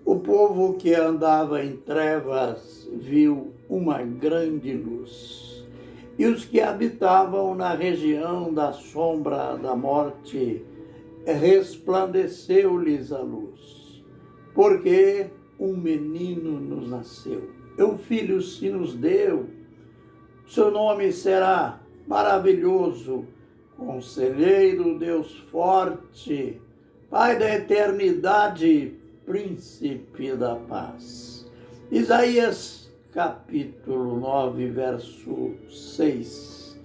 O povo que andava em trevas viu uma grande luz. E os que habitavam na região da sombra da morte, resplandeceu-lhes a luz. Porque um menino nos nasceu, um filho se nos deu. Seu nome será Maravilhoso, Conselheiro, Deus Forte, Pai da Eternidade, Príncipe da Paz. Isaías capítulo 9, verso 6.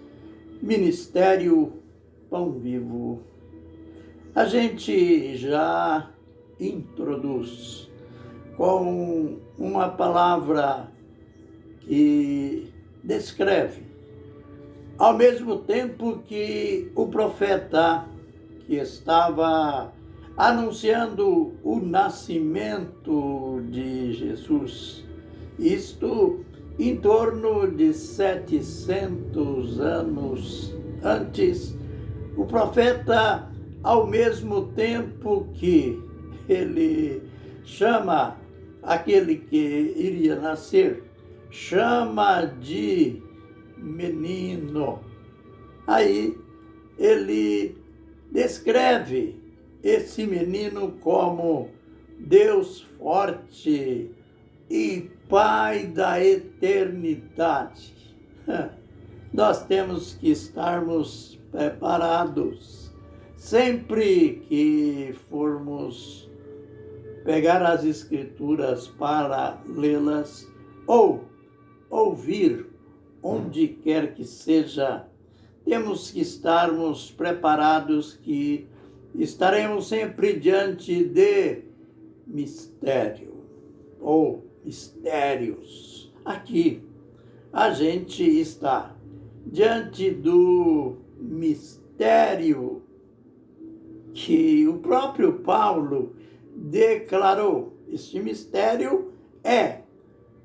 Ministério Pão Vivo. A gente já introduz com uma palavra que descreve, ao mesmo tempo que o profeta que estava anunciando o nascimento de Jesus, isto em torno de 700 anos antes, o profeta, ao mesmo tempo que ele chama aquele que iria nascer, chama de menino. Aí ele descreve esse menino como Deus forte e Pai da eternidade. Nós temos que estarmos preparados sempre que formos pegar as Escrituras para lê-las ou ouvir onde quer que seja. Temos que estarmos preparados que estaremos sempre diante de mistério ou mistérios. Aqui a gente está diante do mistério que o próprio Paulo declarou. Este mistério é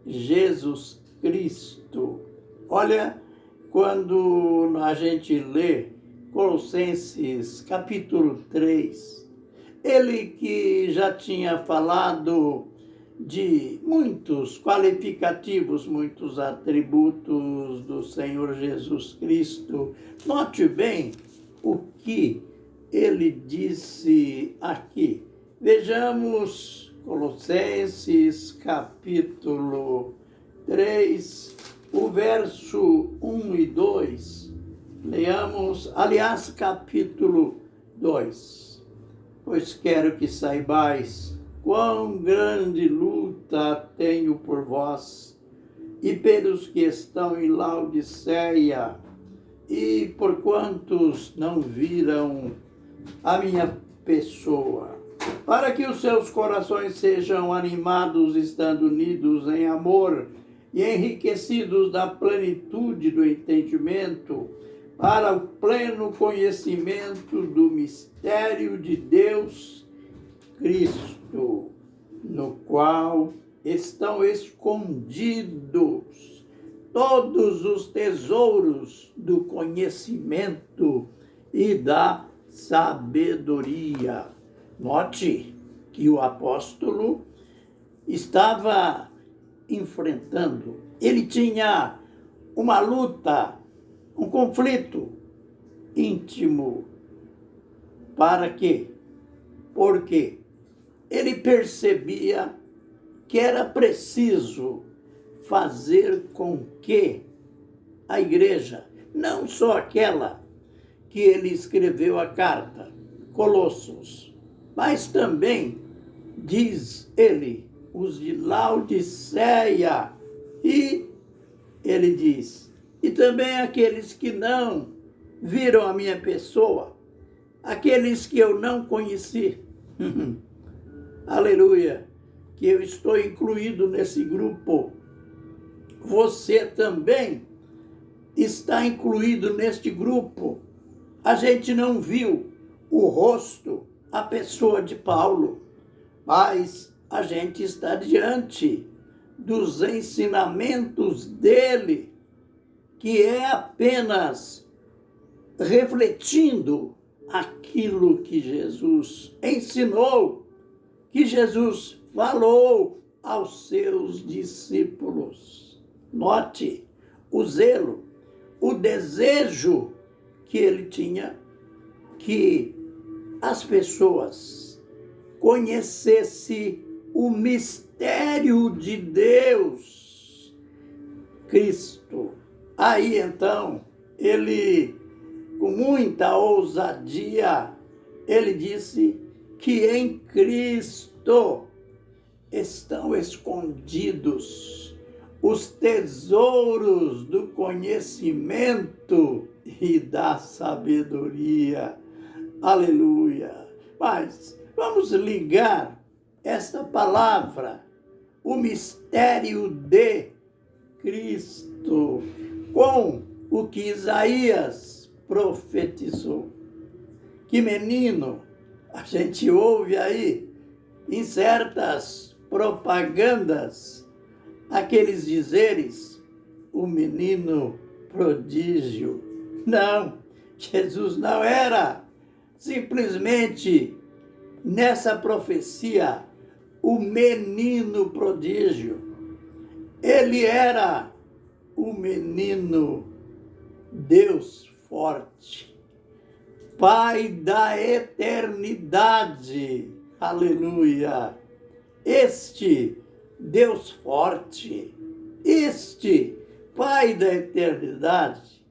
Jesus Cristo. Olha, quando a gente lê Colossenses capítulo 3, ele que já tinha falado de muitos qualificativos, muitos atributos do Senhor Jesus Cristo, note bem o que ele disse aqui. Vejamos Colossenses capítulo 3, o verso 1 e 2. Leamos, aliás, capítulo 2. Pois quero que saibais quão grande luta tenho por vós e pelos que estão em Laodiceia e por quantos não viram a minha pessoa, para que os seus corações sejam animados, estando unidos em amor e enriquecidos da plenitude do entendimento, para o pleno conhecimento do mistério de Deus, Cristo, no qual estão escondidos todos os tesouros do conhecimento e da sabedoria. Note que o apóstolo estava enfrentando, ele tinha uma luta, um conflito íntimo. Para quê? Porque ele percebia que era preciso fazer com que a igreja, não só aquela que ele escreveu a carta, Colossos, mas também, diz ele, os de Laodiceia, e ele diz, e também aqueles que não viram a minha pessoa, aqueles que eu não conheci. Aleluia, que eu estou incluído nesse grupo. Você também está incluído neste grupo. A gente não viu o rosto, a pessoa de Paulo, mas a gente está diante dos ensinamentos dele, que é apenas refletindo aquilo que Jesus ensinou, que Jesus falou aos seus discípulos. Note o zelo, o desejo que ele tinha que as pessoas conhecessem o mistério de Deus, Cristo. Aí então, ele, com muita ousadia, ele disse que em Cristo estão escondidos os tesouros do conhecimento e da sabedoria. Aleluia! Mas vamos ligar esta palavra, o mistério de Cristo, com o que Isaías profetizou. Que menino a gente ouve aí em certas propagandas, aqueles dizeres, o menino prodígio. Não, Jesus não era simplesmente nessa profecia o menino prodígio. Ele era o menino Deus forte, Pai da eternidade. Aleluia! Este Deus forte, este Pai da eternidade,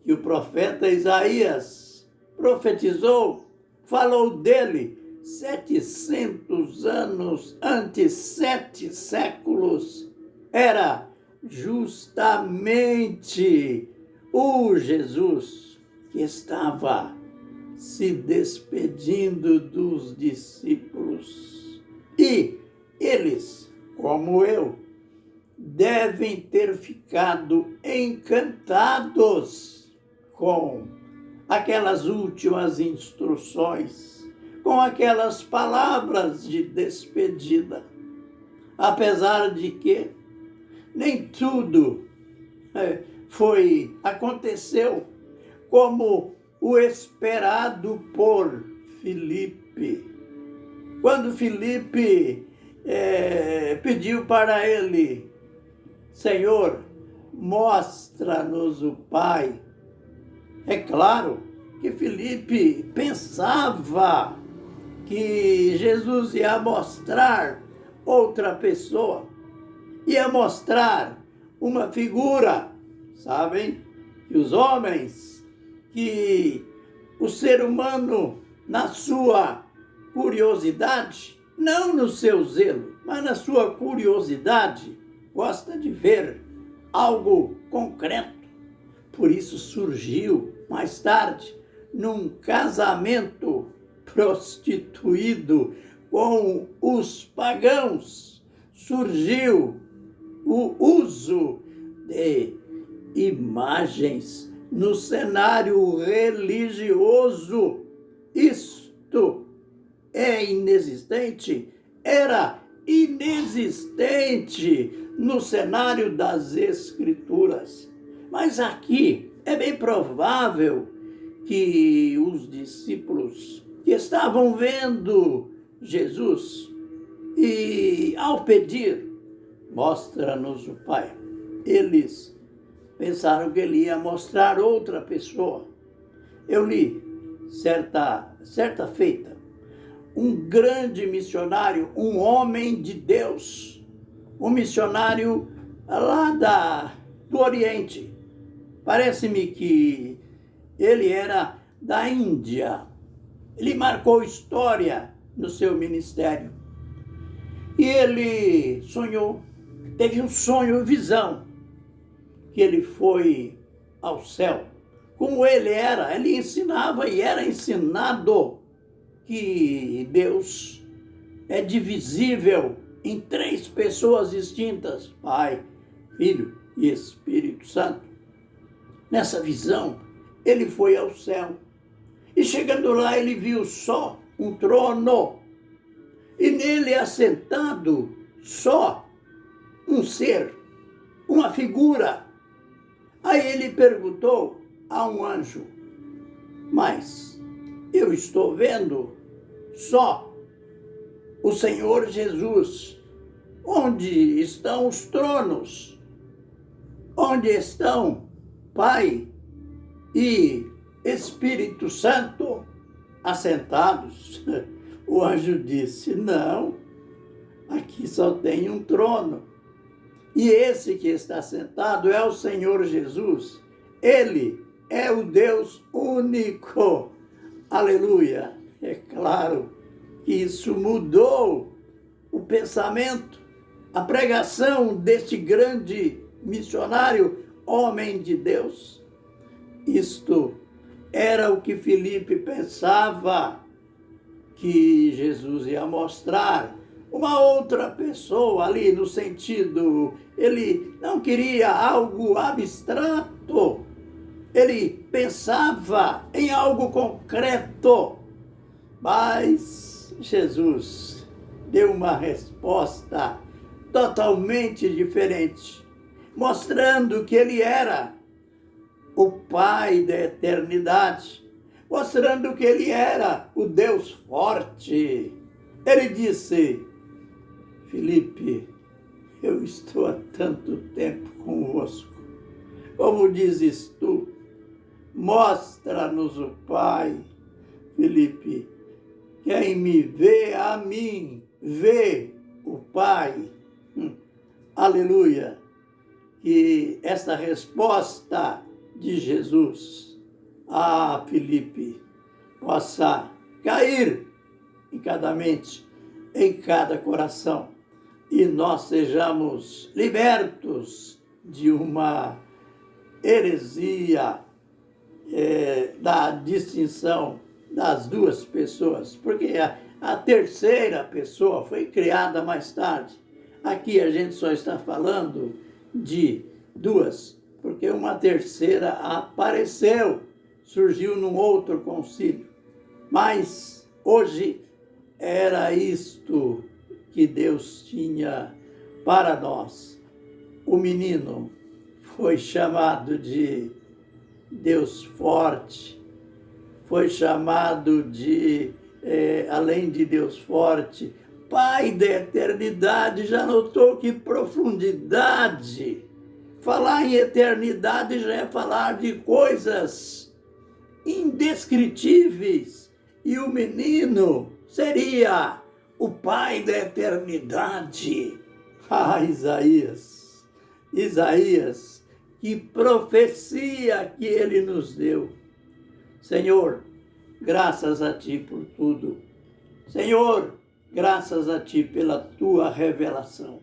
que o profeta Isaías profetizou, falou dele 700 anos antes, 7 séculos, era justamente o Jesus que estava se despedindo dos discípulos. E eles, como eu, devem ter ficado encantados com aquelas últimas instruções, com aquelas palavras de despedida. Apesar de que nem tudo aconteceu como o esperado por Filipe. Quando Filipe pediu para ele, Senhor, mostra-nos o Pai. É claro que Filipe pensava que Jesus ia mostrar outra pessoa, ia mostrar uma figura. Sabem que os homens, que o ser humano, na sua curiosidade, não no seu zelo, mas na sua curiosidade, gosta de ver algo concreto. Por isso surgiu, mais tarde, num casamento prostituído com os pagãos, surgiu o uso de imagens no cenário religioso. Isto é inexistente, era inexistente no cenário das Escrituras. Mas aqui é bem provável que os discípulos que estavam vendo Jesus e ao pedir, mostra-nos o Pai, eles pensaram que ele ia mostrar outra pessoa. Eu li certa feita, um grande missionário, um homem de Deus, um missionário lá do Oriente. Parece-me que ele era da Índia. Ele marcou história no seu ministério. E ele sonhou, teve um sonho, visão, que ele foi ao céu. Como ele ensinava e era ensinado que Deus é divisível em 3 pessoas distintas, Pai, Filho e Espírito Santo. Nessa visão, ele foi ao céu. E chegando lá, ele viu só um trono. E nele assentado só um ser, uma figura. Aí ele perguntou a um anjo, mas eu estou vendo só o Senhor Jesus. Onde estão os tronos? Onde estão Pai e Espírito Santo assentados? O anjo disse: não, aqui só tem um trono. E esse que está sentado é o Senhor Jesus. Ele é o Deus único. Aleluia! É claro que isso mudou o pensamento, a pregação deste grande missionário, homem de Deus. Isto era o que Filipe pensava que Jesus ia mostrar. Uma outra pessoa ali no sentido, ele não queria algo abstrato, ele pensava em algo concreto, mas Jesus deu uma resposta totalmente diferente, mostrando que ele era o Pai da eternidade, mostrando que ele era o Deus forte. Ele disse: Filipe, eu estou há tanto tempo convosco. Como dizes tu, mostra-nos o Pai. Filipe, quem me vê a mim, vê o Pai. Aleluia. E esta resposta de Jesus a Filipe possa cair em cada mente, em cada coração, e nós sejamos libertos de uma heresia da distinção das duas pessoas, porque a terceira pessoa foi criada mais tarde. Aqui a gente só está falando de duas, porque uma terceira apareceu, surgiu num outro concílio. Mas hoje era isto que Deus tinha para nós. O menino foi chamado de Deus forte, foi chamado de, além de Deus forte, Pai da eternidade. Já notou que profundidade? Falar em eternidade já é falar de coisas indescritíveis. E o menino seria o Pai da eternidade. Ah, Isaías, que profecia que ele nos deu. Senhor, graças a Ti por tudo. Senhor, graças a Ti pela Tua revelação.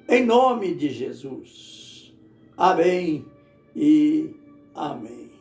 Em nome de Jesus. Amém e amém.